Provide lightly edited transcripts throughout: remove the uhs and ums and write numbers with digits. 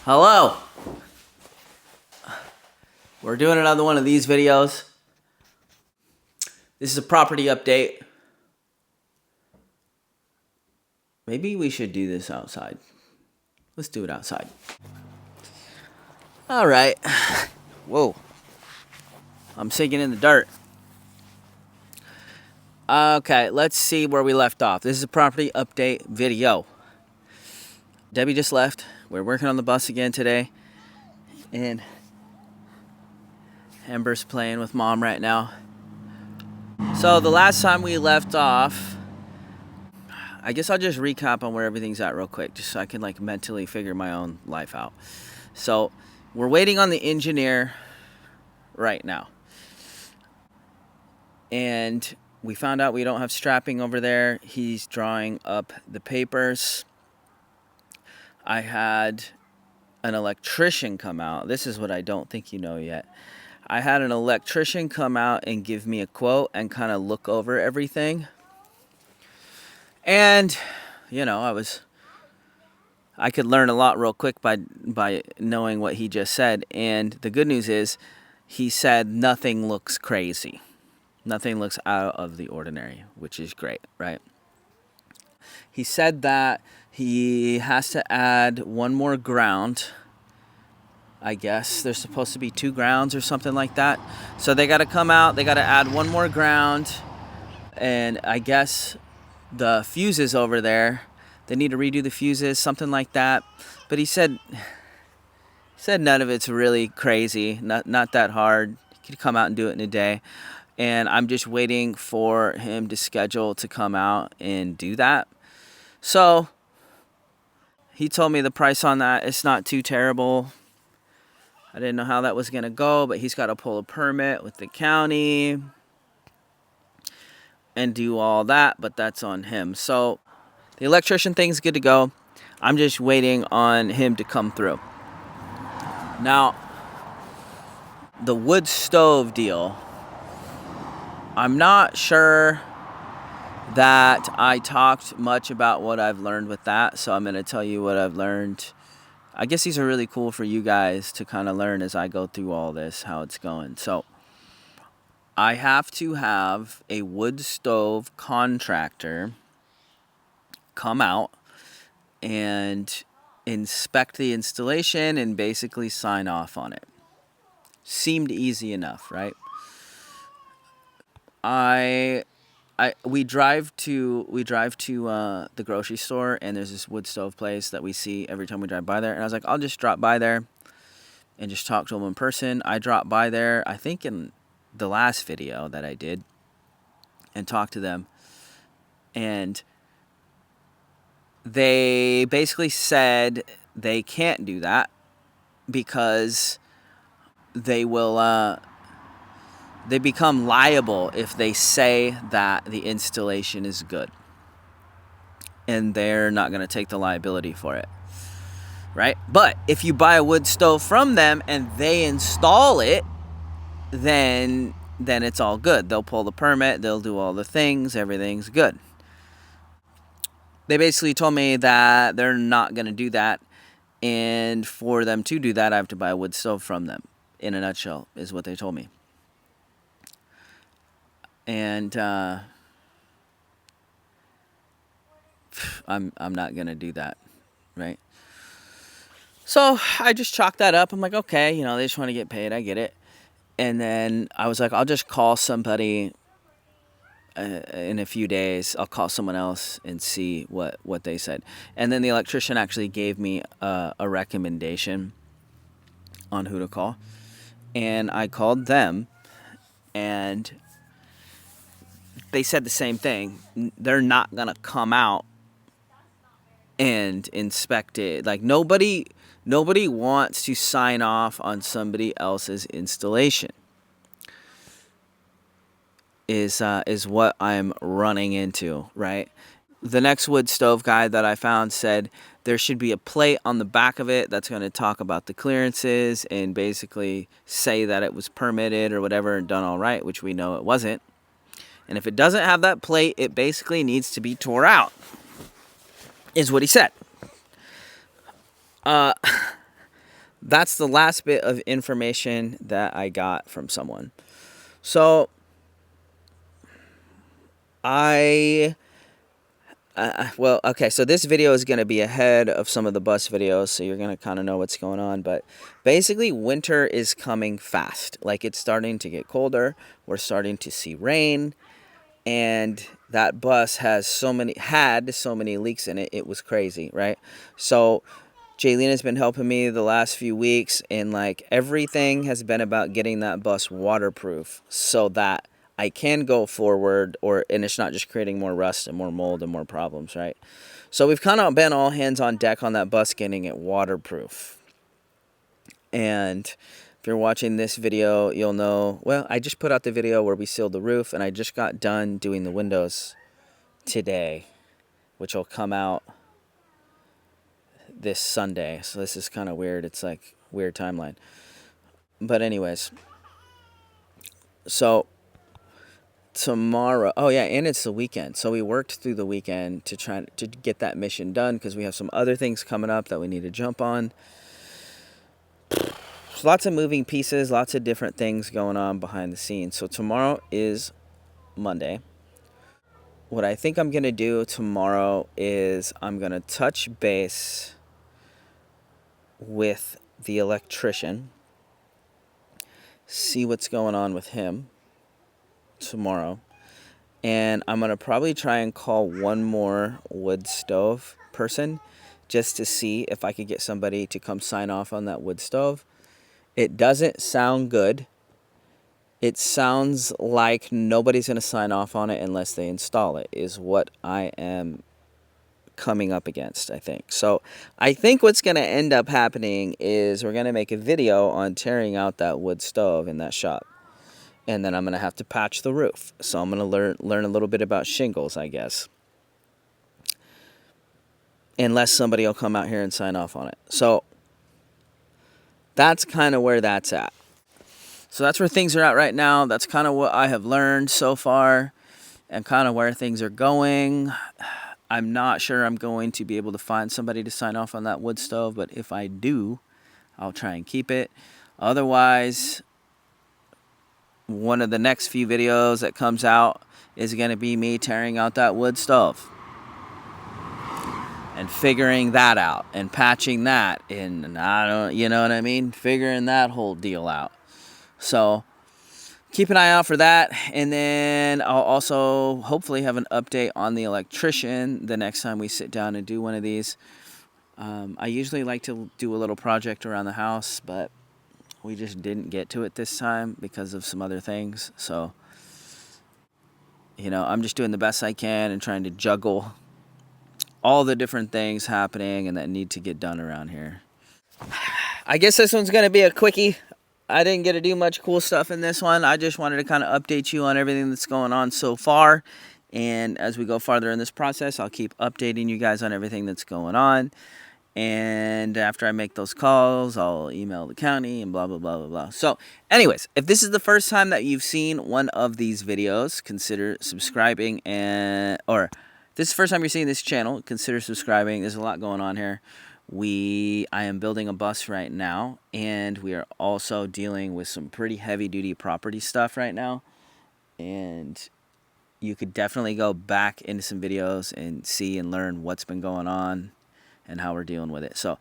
Hello. We're doing another one of these videos. This is a property update. Maybe we should do this outside. Let's do it outside. All right. Whoa. I'm sinking in the dirt. Okay, let's see where we left off. This is a property update video. Debbie just left. We're working on the bus again today. And Amber's playing with Mom right now. So the last time we left off, I guess I'll just recap on where everything's at real quick, just so I can mentally figure my own life out. So we're waiting on the engineer right now. And we found out we don't have strapping over there. He's drawing up the papers. I had an electrician come out. This is what I don't think you know yet. I had an electrician come out and give me a quote and kind of look over everything. And, I could learn a lot real quick by knowing what he just said. And the good news is he said nothing looks crazy. Nothing looks out of the ordinary, which is great, right? He said that he has to add one more ground. I guess there's supposed to be 2 grounds or something like that. So they got to come out. They got to add one more ground. And I guess the fuses over there, they need to redo the fuses, something like that. But he said none of it's really crazy, not that hard. He could come out and do it in a day. And I'm just waiting for him to schedule to come out and do that. So he told me the price on that, it's not too terrible. I didn't know how that was going to go, but he's got to pull a permit with the county and do all that, but that's on him. So the electrician thing's good to go. I'm just waiting on him to come through. Now, the wood stove deal, I'm not sure that I talked much about what I've learned with that, so I'm going to tell you what I've learned. I guess these are really cool for you guys to kind of learn as I go through all this, how it's going. So I have to have a wood stove contractor come out and inspect the installation and basically sign off on it. Seemed easy enough, right? We drive to the grocery store, and there's this wood stove place that we see every time we drive by there. And I was like, I'll just drop by there and just talk to them in person. I dropped by there, I think in the last video that I did, and talked to them. And they basically said they can't do that because they will they become liable if they say that the installation is good. And they're not going to take the liability for it. Right? But if you buy a wood stove from them and they install it, then it's all good. They'll pull the permit, they'll do all the things, everything's good. They basically told me that they're not going to do that, and for them to do that, I have to buy a wood stove from them. In a nutshell, is what they told me. And I'm not going to do that, right? So I just chalked that up. I'm like, okay, they just want to get paid. I get it. And then I was like, I'll just call somebody in a few days. I'll call someone else and see what they said. And then the electrician actually gave me a recommendation on who to call. And I called them, and they said the same thing. They're not going to come out and inspect it. Like, nobody wants to sign off on somebody else's installation. Is what I'm running into, right? The next wood stove guy that I found said there should be a plate on the back of it that's going to talk about the clearances and basically say that it was permitted or whatever and done all right, which we know it wasn't. And if it doesn't have that plate, it basically needs to be tore out, is what he said. that's the last bit of information that I got from someone. So well, okay, so this video is going to be ahead of some of the bus videos, so you're going to kind of know what's going on. But basically, winter is coming fast. Like, it's starting to get colder. We're starting to see rain. And that bus had so many leaks in it. It was crazy, right? So Jaylene has been helping me the last few weeks, and like everything has been about getting that bus waterproof so that I can go forward, and it's not just creating more rust and more mold and more problems, right? So we've kind of been all hands on deck on that bus getting it waterproof. And if you're watching this video, you'll know, well, I just put out the video where we sealed the roof, and I just got done doing the windows today, which will come out this Sunday. So this is kind of weird. It's like weird timeline. But anyways, so tomorrow, oh yeah, and it's the weekend. So we worked through the weekend to try to get that mission done because we have some other things coming up that we need to jump on. Lots of moving pieces, lots of different things going on behind the scenes. So tomorrow is Monday. What I think I'm going to do tomorrow is I'm going to touch base with the electrician, see what's going on with him tomorrow. And I'm going to probably try and call one more wood stove person just to see if I could get somebody to come sign off on that wood stove. It doesn't sound good. It sounds like nobody's going to sign off on it unless they install it, is what I am coming up against, I think. So I think what's going to end up happening is we're going to make a video on tearing out that wood stove in that shop. And then I'm going to have to patch the roof. So I'm going to learn a little bit about shingles, I guess. Unless somebody will come out here and sign off on it. So that's kind of where that's at. So that's where things are at right now. That's kind of what I have learned so far and kind of where things are going. I'm not sure I'm going to be able to find somebody to sign off on that wood stove, but if I do, I'll try and keep it. Otherwise, one of the next few videos that comes out is going to be me tearing out that wood stove and figuring that out and patching that in. You know what I mean? Figuring that whole deal out. So keep an eye out for that. And then I'll also hopefully have an update on the electrician the next time we sit down and do one of these. I usually like to do a little project around the house, but we just didn't get to it this time because of some other things. So, I'm just doing the best I can and trying to juggle all the different things happening and that need to get done around here. I guess this one's going to be a quickie. I didn't get to do much cool stuff in this one. I just wanted to kind of update you on everything that's going on so far. And as we go farther in this process, I'll keep updating you guys on everything that's going on. And after I make those calls, I'll email the county and blah, blah, blah, blah, blah. So anyways, if this is the first time that you've seen one of these videos, consider subscribing. Or if this is the first time you're seeing this channel, consider subscribing. There's a lot going on here. I am building a bus right now, and we are also dealing with some pretty heavy-duty property stuff right now. And you could definitely go back into some videos and see and learn what's been going on and how we're dealing with it. So,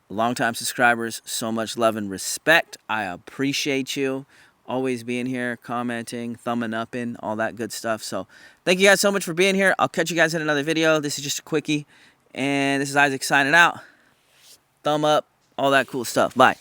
longtime subscribers, so much love and respect. I appreciate you always being here, commenting, thumbing up in, all that good stuff. So, thank you guys so much for being here. I'll catch you guys in another video. This is just a quickie. And this is Isaac signing out. Thumb up, all that cool stuff. Bye.